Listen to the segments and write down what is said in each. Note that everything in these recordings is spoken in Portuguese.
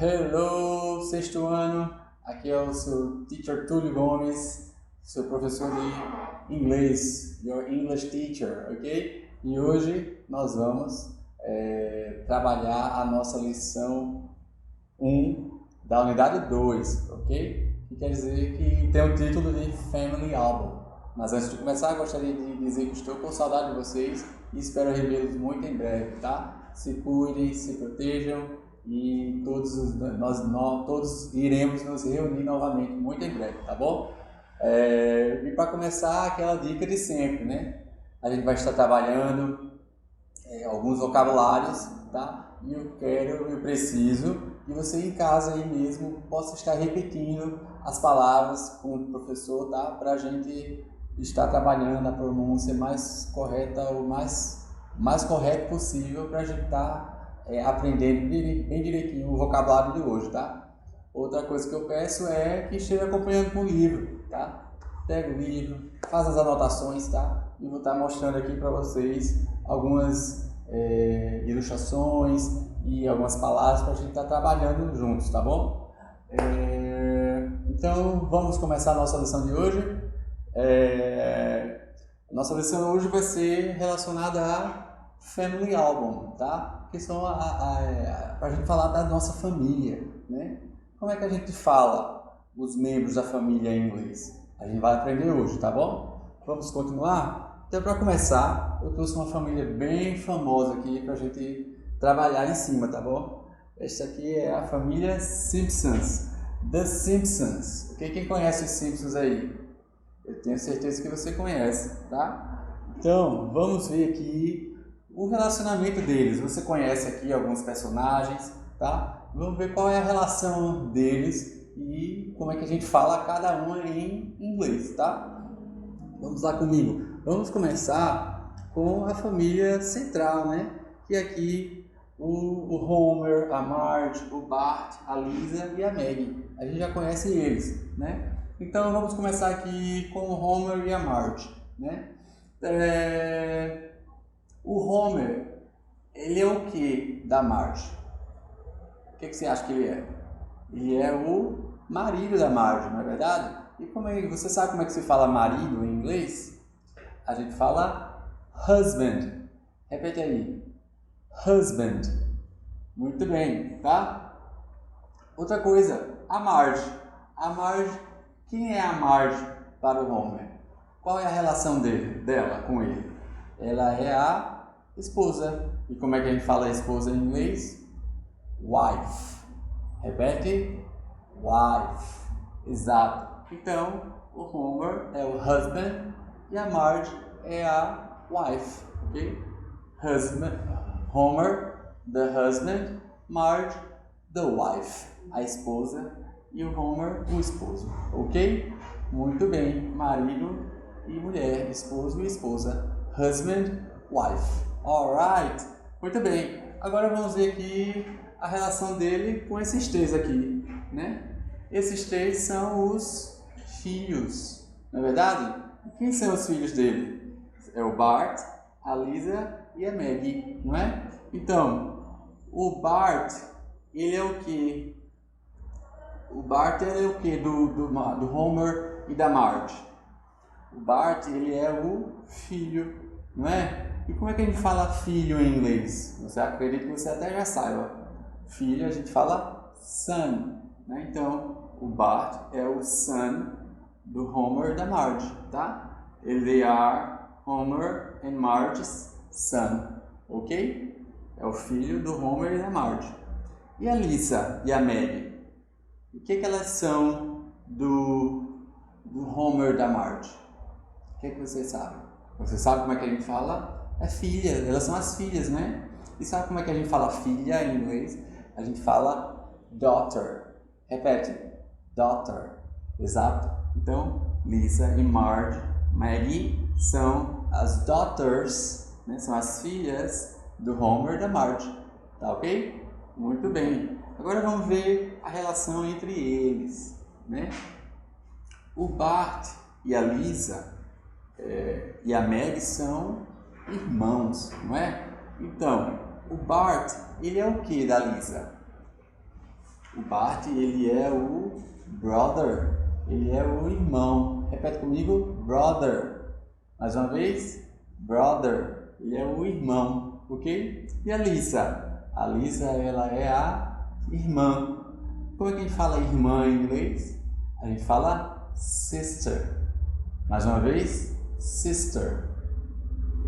Hello, sexto ano, aqui é o seu Teacher Túlio Gomes, seu professor de inglês, your English teacher, ok? E hoje nós vamos trabalhar a nossa lição 1 da unidade 2, ok? Que quer dizer que tem o título de Family Album. Mas antes de começar, gostaria de dizer que estou com saudade de vocês e espero revê-los muito em breve, tá? Se cuidem, se protejam e nós todos iremos nos reunir novamente muito em breve, tá bom? E para começar, aquela dica de sempre, né? A gente vai estar trabalhando alguns vocabulários, tá? E eu preciso que você em casa aí mesmo possa estar repetindo as palavras com o professor, tá? Para a gente estar trabalhando a pronúncia mais correta, o mais correto possível, para a gente estar aprendendo bem direitinho o vocabulário de hoje, tá? Outra coisa que eu peço é que esteja acompanhando com o livro, tá? Pega o livro, faz as anotações, tá? E vou estar mostrando aqui para vocês algumas ilustrações e algumas palavras para a gente estar trabalhando juntos, tá bom? Então, vamos começar a nossa lição de hoje. Nossa lição hoje vai ser relacionada a Family Album, tá? Que são para a gente falar da nossa família, né? Como é que a gente fala os membros da família em inglês? A gente vai aprender hoje, tá bom? Vamos continuar? Então, para começar, eu trouxe uma família bem famosa aqui para a gente trabalhar em cima, tá bom? Esta aqui é a família Simpsons, The Simpsons. Okay? Quem conhece os Simpsons aí? Eu tenho certeza que você conhece, tá? Então, vamos ver aqui o relacionamento deles. Você conhece aqui alguns personagens, tá? Vamos ver qual é a relação deles e como é que a gente fala cada uma em inglês, tá? Vamos lá comigo. Vamos começar com a família central, né? Que aqui o Homer, a Marge, o Bart, a Lisa e a Maggie. A gente já conhece eles, né? Então vamos começar aqui com o Homer e a Marge, né? O Homer, ele é o que da Marge? O que você acha que ele é? Ele é o marido da Marge, não é verdade? E você sabe como é que se fala marido em inglês? A gente fala husband. Repete aí. Husband. Muito bem, tá? Outra coisa, a Marge. A Marge, quem é a Marge para o Homer? Qual é a relação dela com ele? Ela é a esposa. E como é que a gente fala esposa em inglês? Wife. Repete. Wife. Exato. Então, o Homer é o husband e a Marge é a wife. Ok? Homer, the husband. Marge, the wife. A esposa e o Homer, o esposo. Ok? Muito bem. Marido e mulher. Esposo e esposa. Husband, wife. Alright. Muito bem. Agora vamos ver aqui a relação dele com esses três aqui, né? Esses três são os filhos, não é verdade? E quem são os filhos dele? É o Bart, a Lisa e a Maggie, não é? Então, o Bart, ele é o que? O Bart ele é o que do Homer e da Marge? O Bart, ele é o filho, não é? E como é que a gente fala filho em inglês? Você acredita que você até já saiba. Filho a gente fala son, né? Então, o Bart é o son do Homer e da Marge, tá? They are Homer and Marge's son, ok? É o filho do Homer e da Marge. E a Lisa e a Maggie? O que elas são do Homer e da Marge? O que você sabe? Você sabe como é que a gente fala? É filha, elas são as filhas, né? E sabe como é que a gente fala filha em inglês? A gente fala daughter. Repete. Daughter. Exato. Então, Lisa e Maggie são as daughters, né? São as filhas do Homer e da Marge. Tá ok? Muito bem. Agora vamos ver a relação entre eles, né? O Bart e a Lisa e a Maggie são irmãos, não é? Então, o Bart, ele é o que da Lisa? O Bart, ele é o brother. Ele é o irmão. Repete comigo, brother. Mais uma vez, brother. Ele é o irmão, ok? E a Lisa? A Lisa, ela é a irmã. Como é que a gente fala irmã em inglês? A gente fala sister. Mais uma vez, sister.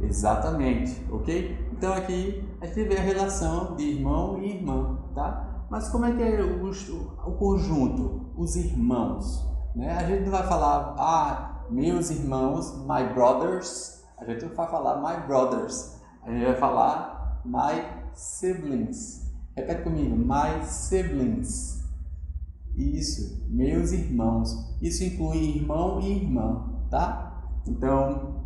Exatamente, ok? Então aqui a gente vê a relação de irmão e irmã, tá? Mas como é que é o conjunto, os irmãos? Né? A gente não vai falar, meus irmãos, my brothers. A gente não vai falar my brothers. A gente vai falar my siblings. Repete comigo, my siblings. Isso, meus irmãos. Isso inclui irmão e irmã, tá? Então,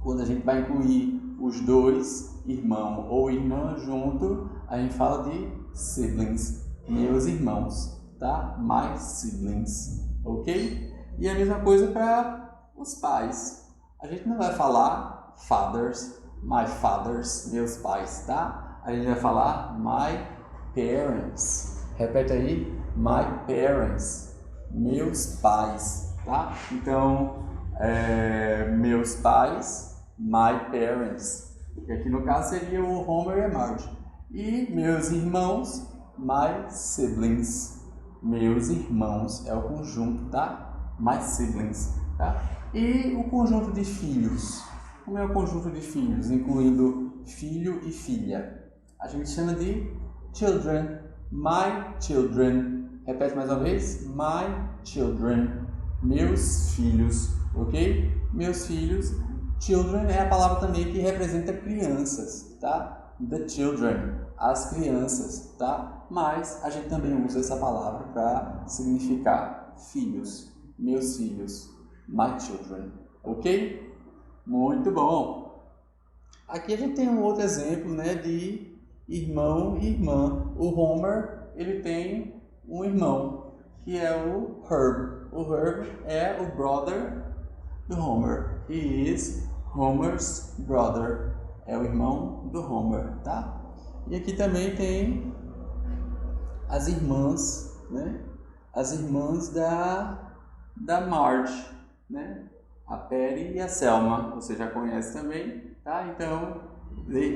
quando a gente vai incluir os dois, irmão ou irmã junto, a gente fala de siblings, meus irmãos, tá? My siblings, ok? E a mesma coisa para os pais. A gente não vai falar fathers, my fathers, meus pais, tá? A gente vai falar my parents. Repete aí, my parents, meus pais, tá? Então, meus pais, my parents. E aqui no caso seria o Homer e a Marge. E meus irmãos, my siblings. Meus irmãos é o conjunto, tá? My siblings, tá? E o conjunto de filhos. Como é o conjunto de filhos, incluindo filho e filha? A gente chama de children, my children. Repete mais uma vez, my children. Meus filhos, ok? Meus filhos. Children é a palavra também que representa crianças, tá? The children, as crianças, tá? Mas a gente também usa essa palavra para significar filhos, meus filhos, my children, ok? Muito bom! Aqui a gente tem um outro exemplo, né, de irmão e irmã. O Homer, ele tem um irmão, que é o Herb. O Herb é o brother do Homer. He is Homer's brother. É o irmão do Homer, tá? E aqui também tem as irmãs, né? As irmãs da Marge, né? A Patty e a Selma. Você já conhece também, tá? Então,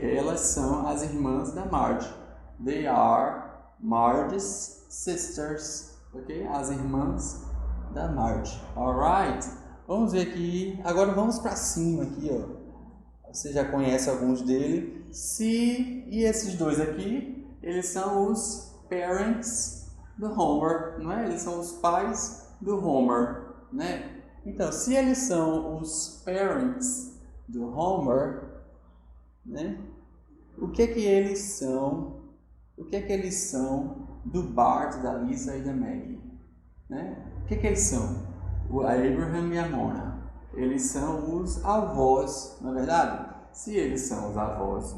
elas são as irmãs da Marge. They are Marge's sisters, ok? As irmãs da Marge. Alright? Vamos ver aqui. Agora vamos para cima aqui, ó. Você já conhece alguns dele. E esses dois aqui, eles são os parents do Homer, não é? Eles são os pais do Homer, né? Então, se eles são os parents do Homer, né? O que eles são? O que eles são do Bart, da Lisa e da Maggie, né? O que eles são? O Abraham e a Mona. Eles são os avós, não é verdade? Se eles são os avós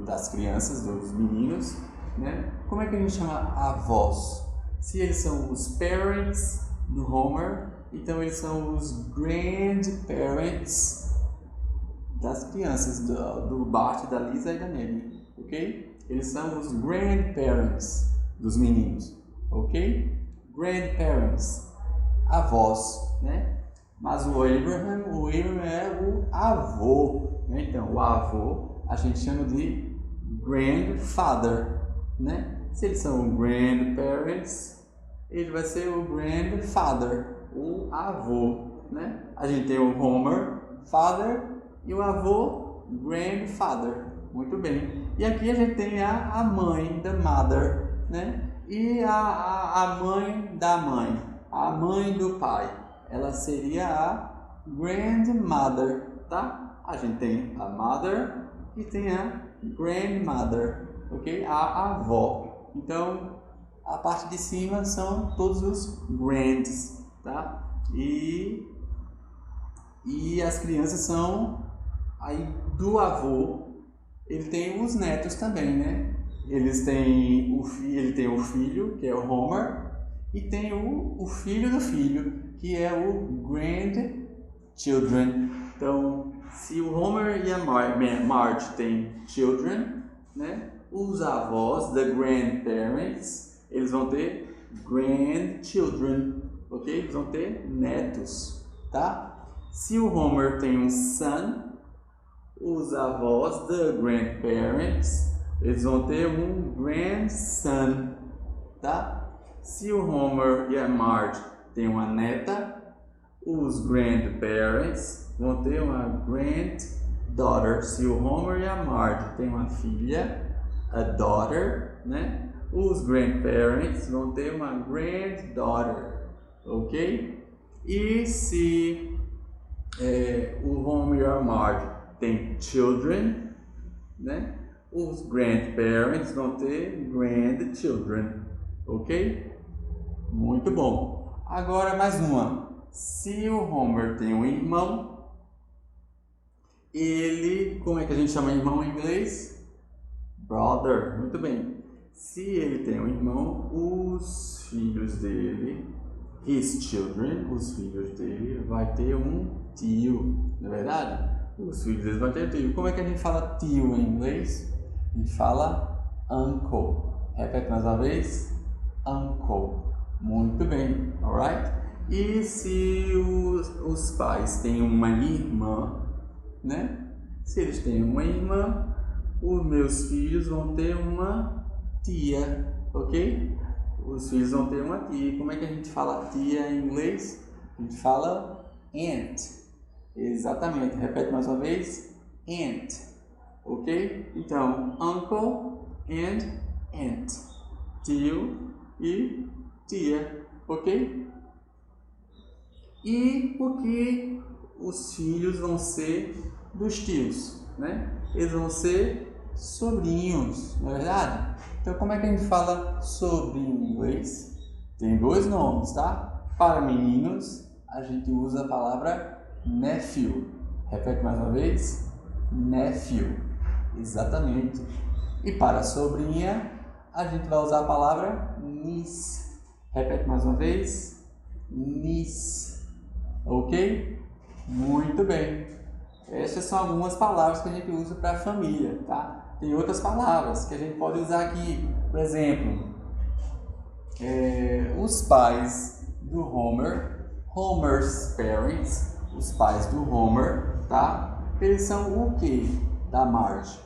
das crianças, dos meninos, né? Como é que a gente chama avós? Se eles são os parents do Homer, então eles são os grandparents das crianças, do Bart, da Lisa e da Maggie, ok? Eles são os grandparents dos meninos, ok? Grandparents, avós, né? Mas o Abraham é o avô, né? Então, o avô a gente chama de grandfather, né? Se eles são grandparents, ele vai ser o grandfather, o avô, né? A gente tem o Homer, father, e o avô, grandfather. Muito bem. E aqui a gente tem a mãe, the mother, né? E a mãe da mãe, a mãe do pai. Ela seria a grandmother, tá? A gente tem a mother e tem a grandmother, ok? A avó. Então, a parte de cima são todos os grands, tá? E as crianças são aí do avô. Ele tem os netos também, né? Ele tem o filho, que é o Homer, e tem o filho do filho, que é o grandchildren. Então, se o Homer e a Marge têm children, né? Os avós, the grandparents, eles vão ter grandchildren, ok? Eles vão ter netos, tá? Se o Homer tem um son, os avós, the grandparents, eles vão ter um grandson, tá? Se o Homer e a Marge têm uma neta, os grandparents vão ter uma granddaughter. Se o Homer e a Marge têm uma filha, a daughter, né? Os grandparents vão ter uma granddaughter, ok? E se o Homer e a Marge têm children, né? Os grandparents vão ter grandchildren, ok? Muito bom. Agora mais uma. Se o Homer tem um irmão, ele, como é que a gente chama irmão em inglês? Brother, muito bem. Se ele tem um irmão, os filhos dele, his children, os filhos dele, vai ter um tio, não é verdade? Os filhos deles vão ter tio. Como é que a gente fala tio em inglês? A gente fala uncle. Repete mais uma vez. Uncle. Muito bem, alright? E se os pais têm uma irmã, né? Se eles têm uma irmã, os meus filhos vão ter uma tia, ok? Os filhos vão ter uma tia. Como é que a gente fala tia em inglês? A gente fala aunt. Exatamente. Repete mais uma vez. Aunt. Ok? Então, uncle and aunt. Tio e tia. Ok? E o que os filhos vão ser dos tios, né? Eles vão ser sobrinhos, não é verdade? Então, como é que a gente fala sobrinho em inglês? Tem dois nomes, tá? Para meninos, a gente usa a palavra nephew. Repete mais uma vez. Nephew. Exatamente. E para sobrinha, a gente vai usar a palavra niece. Repete mais uma vez. Niece. Ok? Muito bem. Essas são algumas palavras que a gente usa para a família, tá? Tem outras palavras que a gente pode usar aqui. Por exemplo, os pais do Homer, Homer's parents, os pais do Homer, tá? Eles são o que da Marge,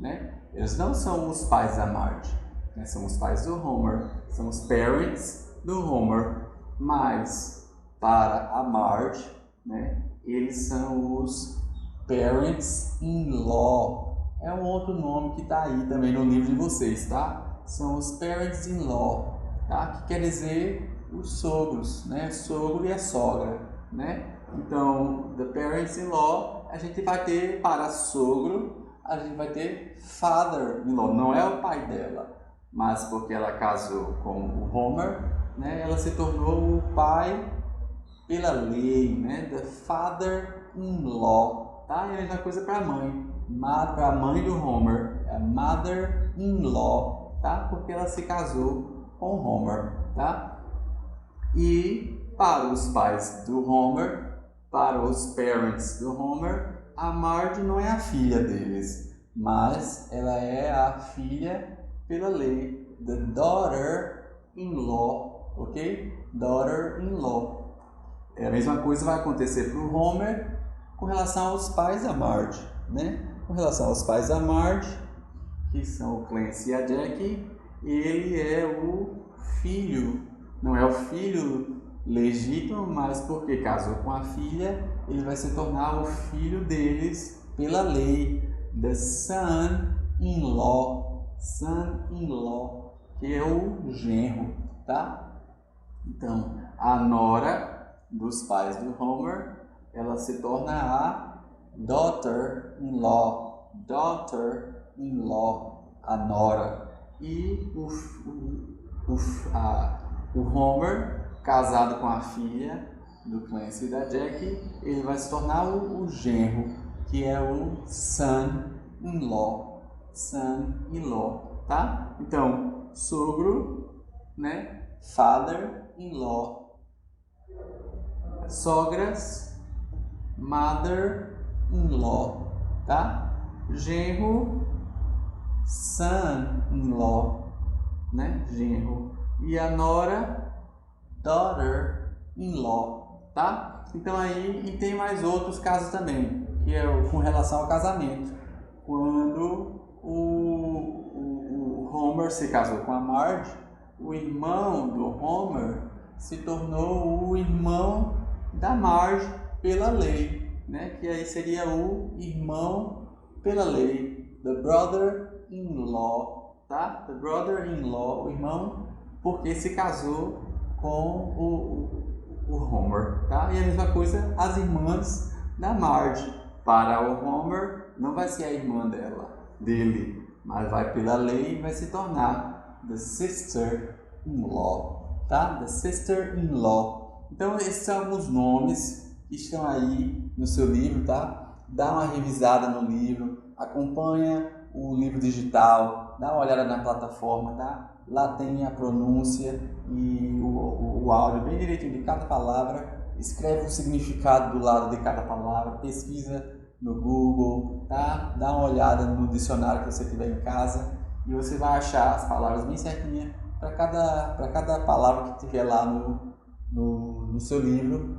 né? Eles não são os pais da Marge, né? São os pais do Homer, são os parents do Homer, mas para a Marge, né? Eles são os parents-in-law. É um outro nome que está aí também no livro de vocês, tá? São os parents-in-law, tá? Que quer dizer os sogros, né? Sogro e a sogra, né? Então, the parents-in-law, a gente vai ter para sogro, a gente vai ter father-in-law. Não é o pai dela, mas porque ela casou com o Homer, né? Ela se tornou o pai pela lei, né? The father-in-law, tá? É a mesma coisa para a mãe. Para a mãe do Homer, é mother-in-law, tá? Porque ela se casou com Homer, tá? E para os pais do Homer, para os parents do Homer, a Marge não é a filha deles, mas ela é a filha pela lei, the daughter-in-law, ok? Daughter-in-law. A mesma coisa vai acontecer para o Homer com relação aos pais da Marge, né? Com relação aos pais da Marge, que são o Clancy e a Jackie, ele é o filho, não é o filho legítimo, mas porque casou com a filha, ele vai se tornar o filho deles pela lei, the son-in-law, que é o genro, tá? Então, a nora dos pais do Homer, ela se torna a daughter-in-law, a nora. E o Homer, casado com a filha do Clancy e da Jackie, ele vai se tornar o genro, que é o son-in-law, tá? Então, sogro, né? Father-in-law. Sogras, mother-in-law, tá? Genro, son-in-law, né? Genro. E a nora, daughter-in-law, tá? Então aí, e tem mais outros casos também, que é com relação ao casamento. Quando o Homer se casou com a Marge, o irmão do Homer se tornou o irmão da Marge pela lei, né? Que aí seria o irmão pela lei, the brother-in-law, tá? The brother-in-law, o irmão, porque se casou com o Homer, tá? E a mesma coisa as irmãs da Marge. Para o Homer não vai ser a irmã dele, mas vai pela lei e vai se tornar the sister-in-law, tá? The sister-in-law. Então esses são alguns nomes que estão aí no seu livro, tá? Dá uma revisada no livro, acompanha o livro digital, dá uma olhada na plataforma, tá? Lá tem a pronúncia e o áudio bem direitinho de cada palavra. Escreve o significado do lado de cada palavra, pesquisa no Google, tá? Dá uma olhada no dicionário que você tiver em casa e você vai achar as palavras bem certinhas para cada palavra que tiver lá no seu livro.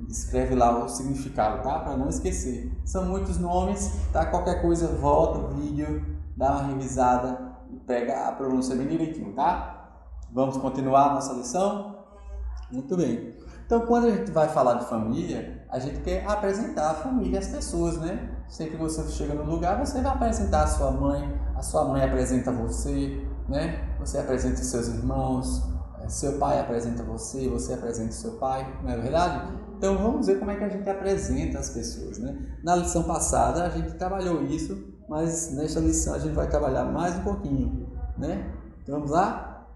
Escreve lá o significado, tá? Para não esquecer. São muitos nomes, tá? Qualquer coisa, volta o vídeo, dá uma revisada e pega a pronúncia bem direitinho, tá? Vamos continuar a nossa lição? Muito bem. Então, quando a gente vai falar de família, a gente quer apresentar a família às pessoas, né? Sempre que você chega no lugar, você vai apresentar a sua mãe apresenta você, né? Você apresenta os seus irmãos, seu pai apresenta você apresenta o seu pai, não é verdade? Então, vamos ver como é que a gente apresenta as pessoas, né? Na lição passada, a gente trabalhou isso, mas nesta lição a gente vai trabalhar mais um pouquinho, né? Então, vamos lá?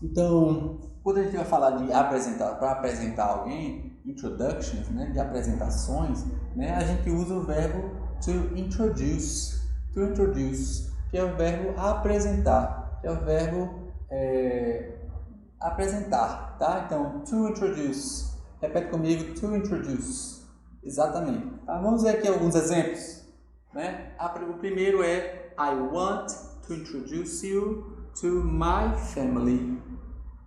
Então, quando a gente vai falar de apresentar, para apresentar alguém, introductions, né, de apresentações, né, a gente usa o verbo to introduce, que é o verbo apresentar, que é o verbo apresentar, tá? Então, to introduce, repete comigo, to introduce, exatamente. Tá? Vamos ver aqui alguns exemplos, né? O primeiro é I want to introduce you to my family.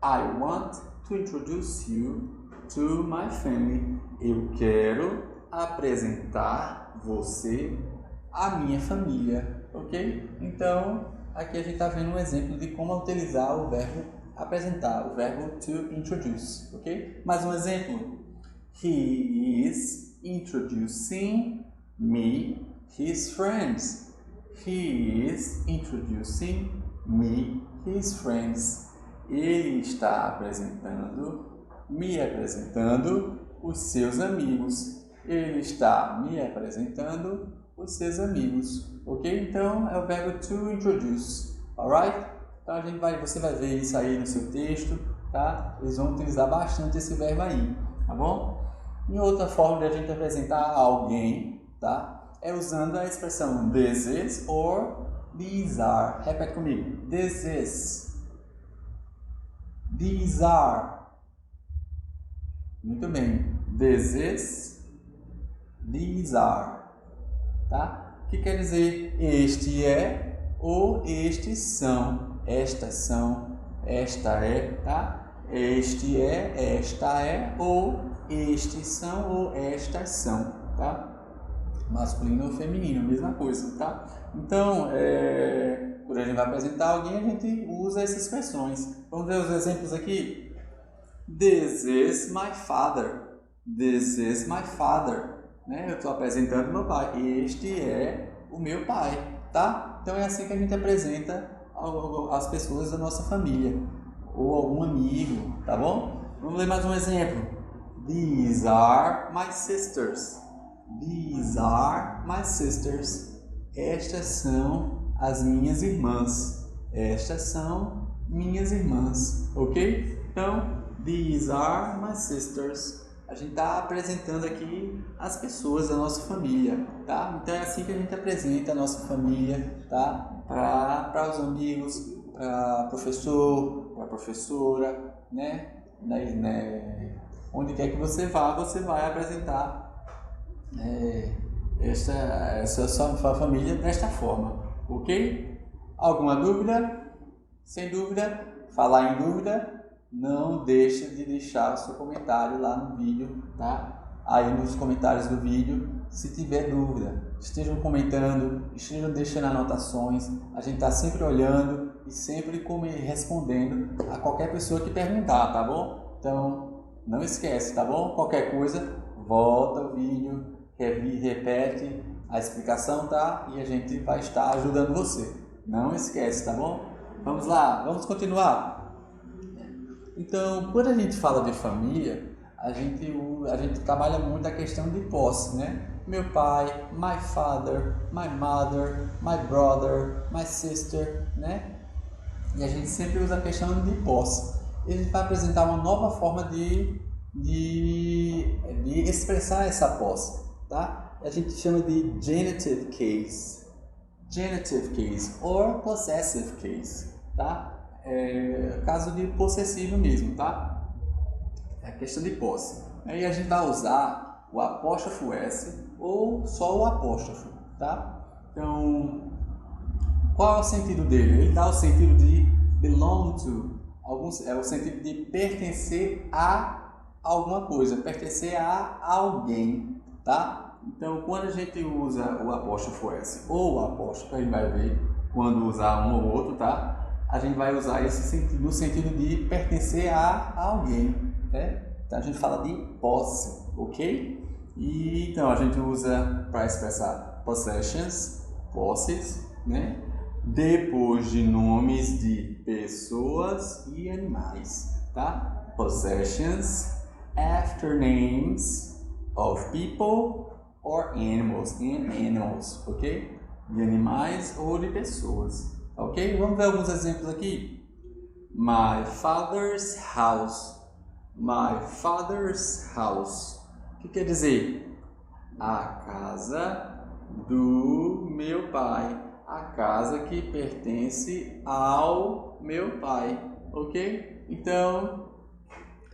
I want to introduce you to my family. Eu quero apresentar você à minha família, ok? Então, aqui a gente está vendo um exemplo de como utilizar o verbo apresentar, o verbo to introduce, ok? Mais um exemplo. He is introducing me his friends. He is introducing me his friends. Ele está me apresentando os seus amigos. Ele está me apresentando os seus amigos, ok? Então, é o verbo to introduce, alright? Então, você vai ver isso aí no seu texto, tá? Eles vão utilizar bastante esse verbo aí, tá bom? E outra forma de a gente apresentar alguém, tá? É usando a expressão this is or these are. Repete comigo. This is. These are. Muito bem. This is. These are. Tá? O que quer dizer este é ou estes são? Estas são. Esta é, tá? Este é, esta é ou estes são ou estas são, tá? Masculino ou feminino, mesma coisa, tá? Então, quando a gente vai apresentar alguém, a gente usa essas expressões. Vamos ver os exemplos aqui? This is my father. This is my father. Né? Eu estou apresentando meu pai. Este é o meu pai, tá? Então é assim que a gente apresenta as pessoas da nossa família ou algum amigo, tá bom? Vamos ler mais um exemplo. These are my sisters. These are my sisters. Estas são as minhas irmãs. Estas são minhas irmãs, ok? Então, these are my sisters. A gente está apresentando aqui as pessoas da nossa família, tá? Então é assim que a gente apresenta a nossa família, tá? Para os amigos, para professor, para professora, né? Onde quer que você vá, você vai apresentar essa sua família desta forma, ok? Alguma dúvida? Sem dúvida, Falar em dúvida, não deixe de deixar o seu comentário lá no vídeo, tá? Aí nos comentários do vídeo, se tiver dúvida, estejam comentando, estejam deixando anotações, a gente está sempre olhando e sempre respondendo a qualquer pessoa que perguntar, tá bom? Então, não esquece, tá bom? Qualquer coisa, volta o vídeo, repete a explicação, tá? E a gente vai estar ajudando você. Não esquece, tá bom? Vamos lá, vamos continuar. Então, quando a gente fala de família, a gente trabalha muito a questão de posse, né? Meu pai, my father, my mother, my brother, my sister, né? E a gente sempre usa a questão de posse. E a gente vai apresentar uma nova forma de expressar essa posse, tá? A gente chama de genitive case. Genitive case or possessive case, tá? É caso de possessivo mesmo, tá? É questão de posse. Aí a gente vai usar o apóstrofo S ou só o apóstrofo, tá? Então, qual é o sentido dele? Ele dá o sentido de belong to, é o sentido de pertencer a alguma coisa, pertencer a alguém, tá? Então, quando a gente usa o apóstrofo S ou o apóstrofo, a gente vai ver quando usar um ou outro, tá? A gente vai usar esse sentido no sentido de pertencer a alguém. Então a gente fala de posse, ok? E então a gente usa para expressar possessions, posses, né? Depois de nomes de pessoas e animais, tá? Possessions after names of people or animals, ok? De animais ou de pessoas, ok? Vamos ver alguns exemplos aqui. My father's house. My father's house. O que quer dizer? A casa do meu pai. A casa que pertence ao meu pai. Ok? Então,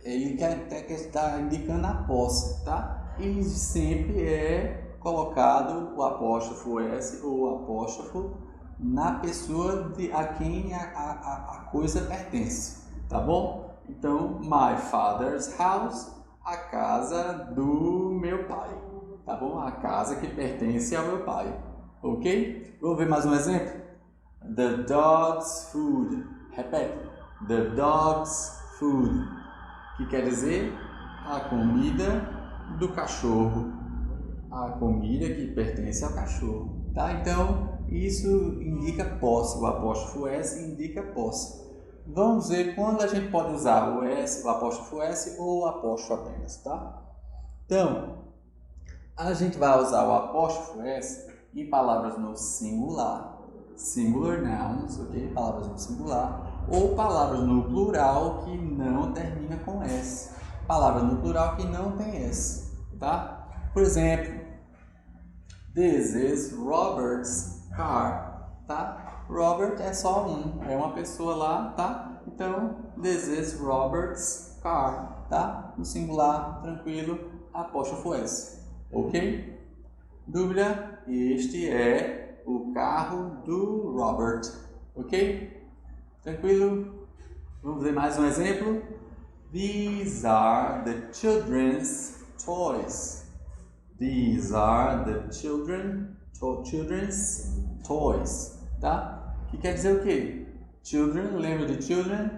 ele quer estar indicando a posse, tá? E sempre é colocado o apóstrofo S ou o apóstrofo na pessoa a quem a coisa pertence. Tá bom? Então, my father's house, a casa do meu pai, tá bom? A casa que pertence ao meu pai, ok? Vamos ver mais um exemplo? The dog's food. Repete. The dog's food. Que quer dizer a comida do cachorro. A comida que pertence ao cachorro, tá? Então, isso indica posse. O apóstrofo S indica posse. Vamos ver quando a gente pode usar o S, o apóstrofo S ou o apóstrofo apenas, tá? Então, a gente vai usar o apóstrofo S em palavras no singular, singular nouns, ok? Palavras no singular, ou palavras no plural que não termina com S. Palavras no plural que não tem S, tá? Por exemplo, this is Robert's car, tá? Robert é só é uma pessoa lá, tá? Então, this is Robert's car, tá? No singular, tranquilo, apóstrofo S, ok? Dúvida? Este é o carro do Robert, ok? Tranquilo? Vamos ver mais um exemplo? These are the children's toys. These are the children's toys, tá? Que quer dizer o quê? Children, lembra de children?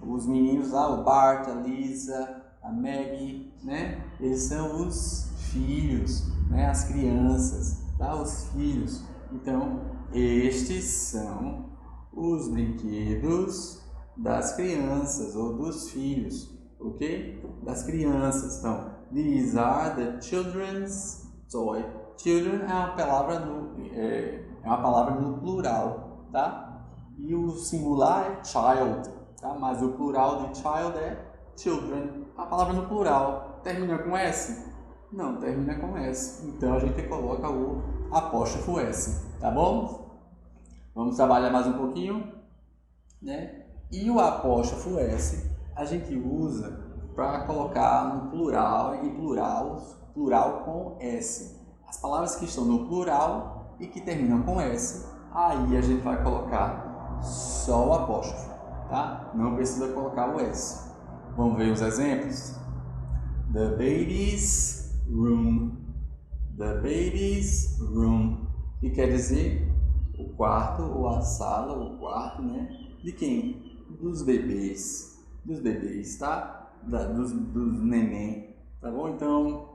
Os meninos lá, o Bart, a Lisa, a Maggie, né? Eles são os filhos, né? As crianças, tá? Os filhos. Então, estes são os brinquedos das crianças ou dos filhos, ok? Das crianças. Então, these are the children's toy. Children é uma palavra no plural, tá? E o singular é child, tá? Mas o plural de child é children. A palavra no plural termina com S? Não, termina com S. Então a gente coloca o apóstrofo S, tá bom? Vamos trabalhar mais um pouquinho, né? E o apóstrofo S a gente usa para colocar no plural, em plural com S. As palavras que estão no plural e que terminam com S, aí a gente vai colocar só o apóstrofo, tá? Não precisa colocar o S. Vamos ver os exemplos? The baby's room. The baby's room. Que quer dizer o quarto ou a sala, o quarto, né? De quem? Dos bebês. Dos bebês, tá? Dos neném. Tá bom? Então,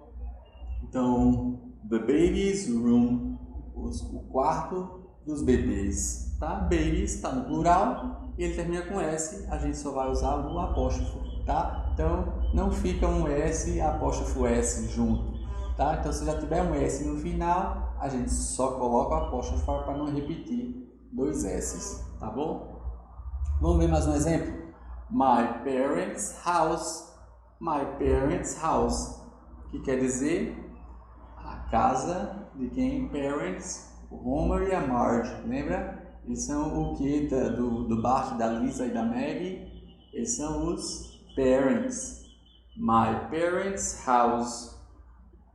the baby's room. O quarto dos bebês, tá? Babies está no plural e ele termina com S, a gente só vai usar o apóstrofo, tá? Então, não fica um S, apóstrofo S junto, tá? Então, se já tiver um S no final, a gente só coloca o apóstrofo para não repetir dois S's, tá bom? Vamos ver mais um exemplo? My parents' house. My parents' house, que quer dizer a casa de quem? Parents, o Homer e a Marge, lembra? Eles são o que do Bart, da Lisa e da Maggie? Eles são os parents. My parents' house,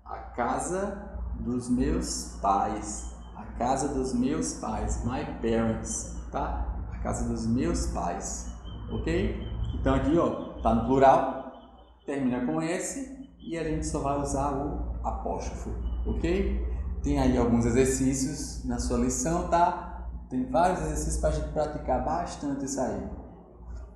a casa dos meus pais. A casa dos meus pais, my parents, tá? A casa dos meus pais, ok? Então aqui, ó, tá no plural, termina com S e a gente só vai usar o apóstrofo, ok? Tem aí alguns exercícios na sua lição, tá? Tem vários exercícios para a gente praticar bastante isso aí.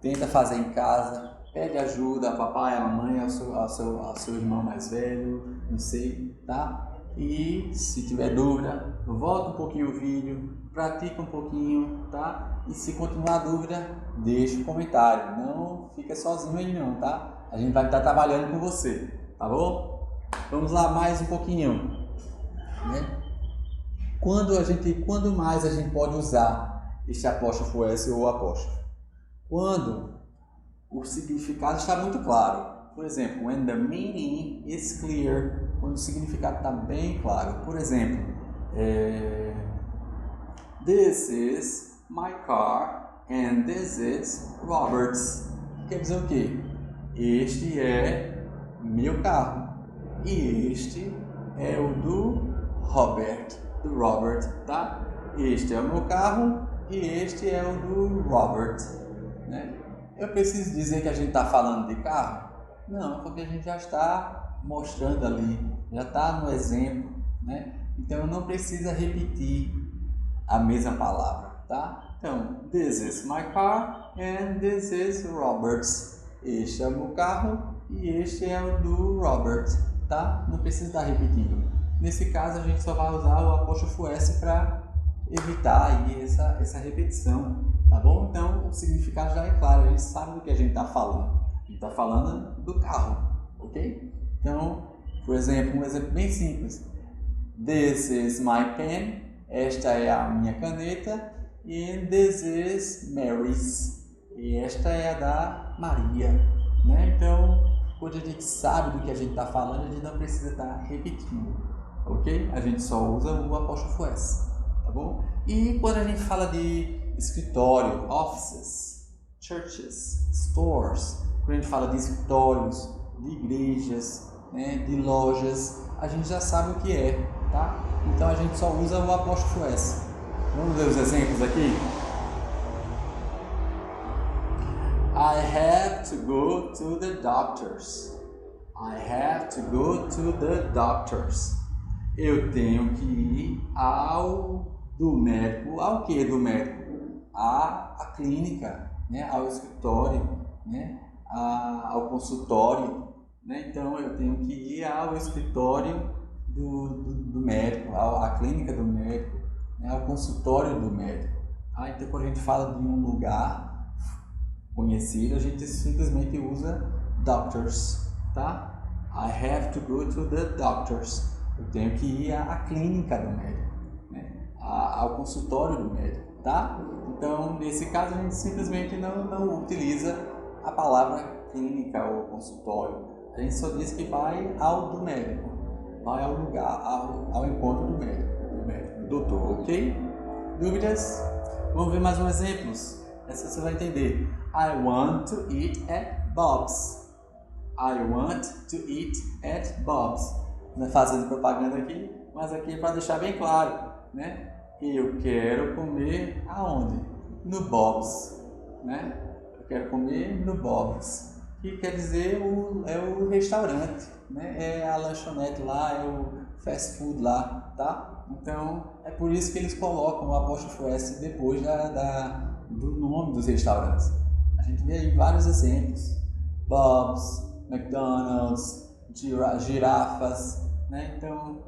Tenta fazer em casa, pede ajuda a papai, a mamãe, ao seu irmão mais velho, não sei, tá? E se tiver dúvida, volta um pouquinho o vídeo, pratica um pouquinho, tá? E se continuar a dúvida, deixa um comentário, não fica sozinho aí não, tá? A gente vai estar trabalhando com você, tá bom? Vamos lá mais um pouquinho. Né? Quando mais a gente pode usar este apóstrofo S ou apóstrofo? Quando o significado está muito claro. Por exemplo, when the meaning is clear, quando o significado está bem claro. Por exemplo, this is my car and this is Robert's. Quer dizer o quê? Este é meu carro e este é o do Robert, tá? Este é o meu carro e este é o do Robert, né? Eu preciso dizer que a gente está falando de carro? Não, porque a gente já está mostrando ali, já está no exemplo, né? Então não precisa repetir a mesma palavra, tá? Então, this is my car and this is Robert's. Este é o meu carro e este é o do Robert, tá? Não precisa estar repetindo. Nesse caso, a gente só vai usar o apóstrofo S para evitar aí essa repetição, tá bom? Então, o significado já é claro, a gente sabe do que a gente está falando. A gente está falando do carro, ok? Então, por exemplo, um exemplo bem simples. This is my pen. Esta é a minha caneta. And this is Mary's. E esta é a da Maria, né? Então, quando a gente sabe do que a gente está falando, a gente não precisa estar repetindo, ok? A gente só usa o apóstrofo S, tá bom? E quando a gente fala de escritório, offices, churches, stores, quando a gente fala de escritórios, de igrejas, né, de lojas, a gente já sabe o que é, tá? Então a gente só usa o apóstrofo S. Vamos ver os exemplos aqui? I have to go to the doctors. I have to go to the doctors. Eu tenho que ir do médico. Ao que do médico? À clínica, né? Ao escritório, né? Ao consultório, né? Então eu tenho que ir ao escritório do médico, à clínica do médico, né? Ao consultório do médico. Então quando a gente fala de um lugar conhecido, a gente simplesmente usa doctors, tá? I have to go to the doctors. Eu tenho que ir à clínica do médico, né? Ao consultório do médico, tá? Então, nesse caso, a gente simplesmente não utiliza a palavra clínica ou consultório. A gente só diz que vai ao do médico, vai ao lugar, ao encontro do médico, do doutor, ok? Dúvidas? Vamos ver mais um exemplo. Essa você vai entender. I want to eat at Bob's. I want to eat at Bob's. Não é fazendo propaganda aqui, mas aqui é para deixar bem claro, né? Eu quero comer aonde? No Bob's, né? Eu quero comer no Bob's, que quer dizer é o restaurante, né? É a lanchonete lá, é o fast food lá, tá? Então é por isso que eles colocam o apóstrofo S depois do nome dos restaurantes. A gente vê aí vários exemplos: Bob's, McDonald's, girafas, né? Então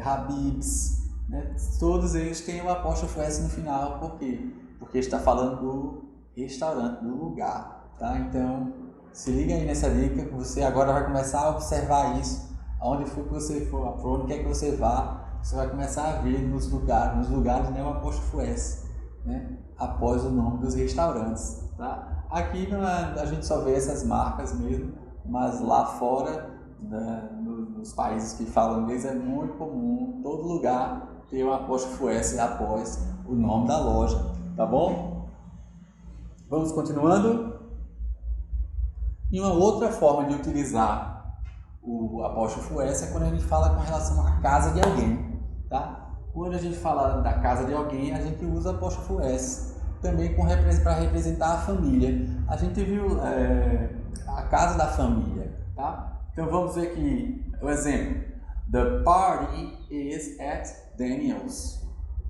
Habib's, né? Todos eles têm o apóstrofo S no final. Por quê? Porque está falando do restaurante, do lugar, tá? Então se liga aí nessa dica, que você agora vai começar a observar isso. Aonde for que você for, para onde quer que você vá, você vai começar a ver nos lugares, né, o apóstrofo S, né, após o nome dos restaurantes, tá? Aqui a gente só vê essas marcas mesmo, mas lá fora, né, nos países que falam inglês, é muito comum, todo lugar, ter o apóstrofo S após o nome da loja, tá bom? Vamos continuando? E uma outra forma de utilizar o apóstrofo S é quando a gente fala com relação à casa de alguém, tá? Quando a gente fala da casa de alguém, a gente usa o apóstrofo S também para representar a família. A gente viu a casa da família, tá? Então vamos ver aqui o exemplo. The party is at Daniel's.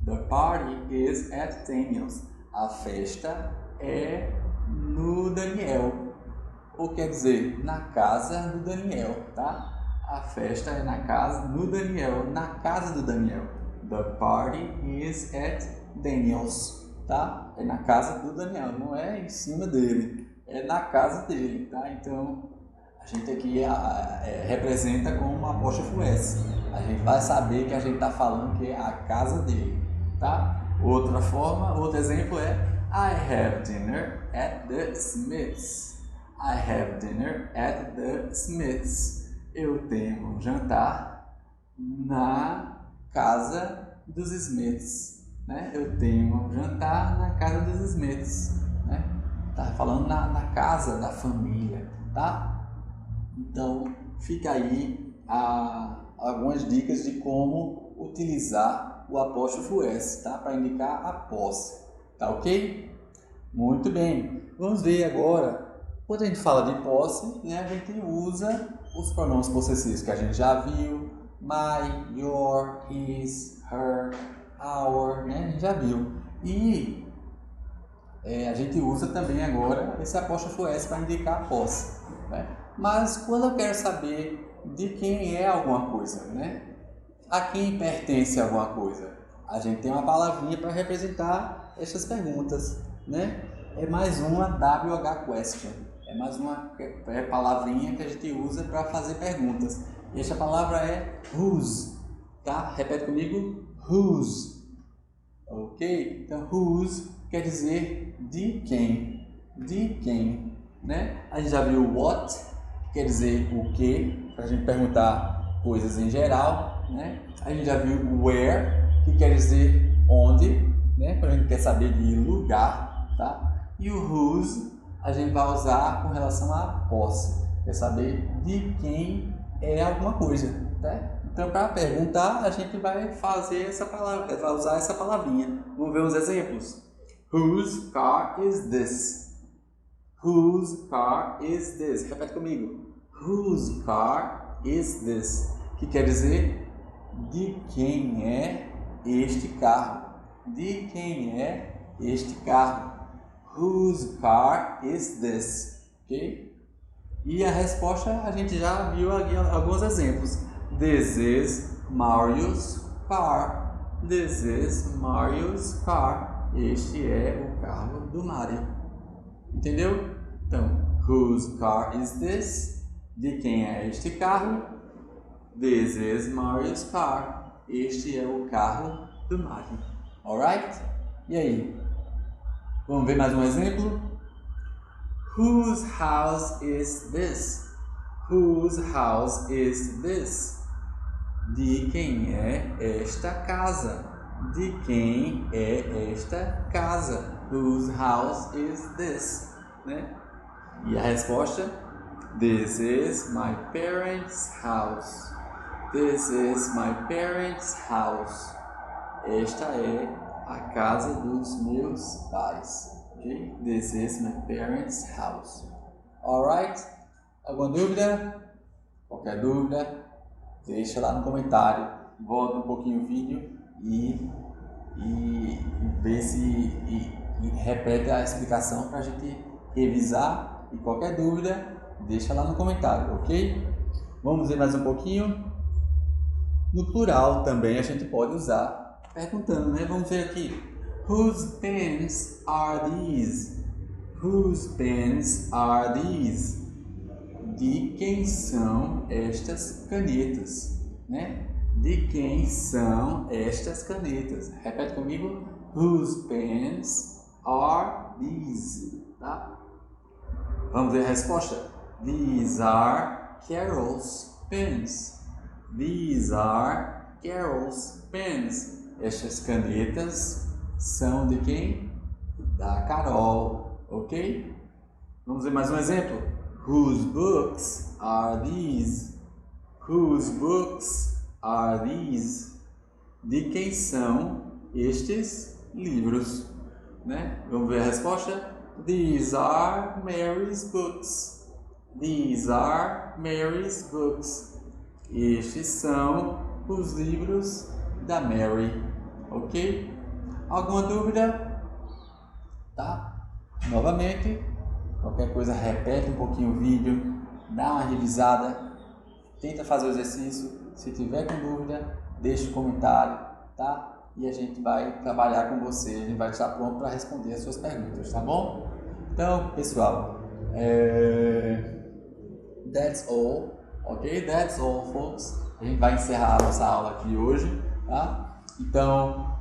The party is at Daniel's. A festa é no Daniel. Ou quer dizer, na casa do Daniel, tá? A festa é na casa do Daniel, na casa do Daniel. The party is at Daniel's, tá? É na casa do Daniel, não é em cima dele, é na casa dele, tá? Então, a gente aqui representa com um apóstrofo S. A gente vai saber que a gente está falando que é a casa dele, tá? Outro exemplo é I have dinner at the Smiths. I have dinner at the Smiths. Eu tenho um jantar na casa dos Smiths, né? Eu tenho um jantar na casa dos Smiths, né? Tá falando na casa da família, tá? Então, fica aí algumas dicas de como utilizar o apóstrofo S, tá? Para indicar a posse, tá ok? Muito bem. Vamos ver agora. Quando a gente fala de posse, né, a gente usa os pronomes possessivos que a gente já viu: my, your, his, her, our, né, a gente já viu. E a gente usa também agora esse apóstrofo S para indicar a posse, né? Mas quando eu quero saber de quem é alguma coisa, né, a quem pertence alguma coisa, a gente tem uma palavrinha para representar essas perguntas, né? É mais uma WH question. É mais uma palavrinha que a gente usa para fazer perguntas. E essa palavra é whose, tá? Repete comigo: whose. Ok? Então, whose quer dizer de quem. De quem, né? A gente já viu what, que quer dizer o que, para a gente perguntar coisas em geral, né? A gente já viu where, que quer dizer onde, né? Quando a gente quer saber de lugar, tá? E o whose a gente vai usar com relação à posse, quer saber de quem é alguma coisa, tá? Então, para perguntar, a gente vai fazer essa palavra, vai usar essa palavrinha. Vamos ver uns exemplos. Whose car is this? Whose car is this? Repete comigo. Whose car is this? Que quer dizer de quem é este carro? De quem é este carro? Whose car is this? Ok? E a resposta a gente já viu aqui alguns exemplos. This is Mario's car. This is Mario's car. Este é o carro do Mario. Entendeu? Então, whose car is this? De quem é este carro? This is Mario's car. Este é o carro do Mario. Alright? E aí? Vamos ver mais um exemplo? Whose house is this? Whose house is this? De quem é esta casa? De quem é esta casa? Whose house is this? Né? E a resposta? This is my parents' house. This is my parents' house. Esta é a casa dos meus pais. Ok? This is my parents' house. Alright? Alguma dúvida? Qualquer dúvida, deixa lá no comentário. Volta um pouquinho o vídeo e vê e repete a explicação para a gente revisar. E qualquer dúvida, deixa lá no comentário, ok? Vamos ver mais um pouquinho. No plural também a gente pode usar perguntando, né? Vamos ver aqui. Whose pens are these? Whose pens are these? De quem são estas canetas, né? De quem são estas canetas? Repete comigo. Whose pens are these? Tá? Vamos ver a resposta. These are Carol's pens. These are Carol's pens. Estas canetas são de quem? Da Carol, ok? Vamos ver mais um exemplo. Whose books are these? Whose books are these? De quem são estes livros? Né? Vamos ver a resposta? These are Mary's books. These are Mary's books. Estes são os livros da Mary, ok? Alguma dúvida? Tá? Novamente, qualquer coisa repete um pouquinho o vídeo, dá uma revisada, tenta fazer o exercício. Se tiver com dúvida, deixa um comentário, tá? E a gente vai trabalhar com você, a gente vai estar pronto para responder as suas perguntas, tá bom? Então, pessoal, that's all, ok? That's all, folks. A gente vai encerrar a nossa aula aqui hoje, tá? Então,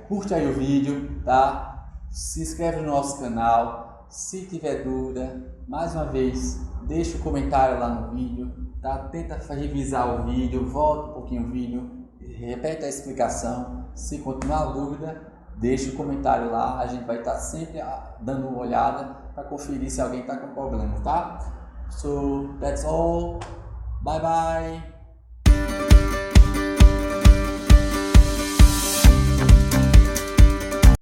curte aí o vídeo, tá? Se inscreve no nosso canal. Se tiver dúvida, mais uma vez, deixa um comentário lá no vídeo, tá? Tenta revisar o vídeo, volta um pouquinho o vídeo, repete a explicação. Se continuar a dúvida, deixa um comentário lá, a gente vai estar sempre dando uma olhada para conferir se alguém está com problema, tá? So, that's all. Bye bye.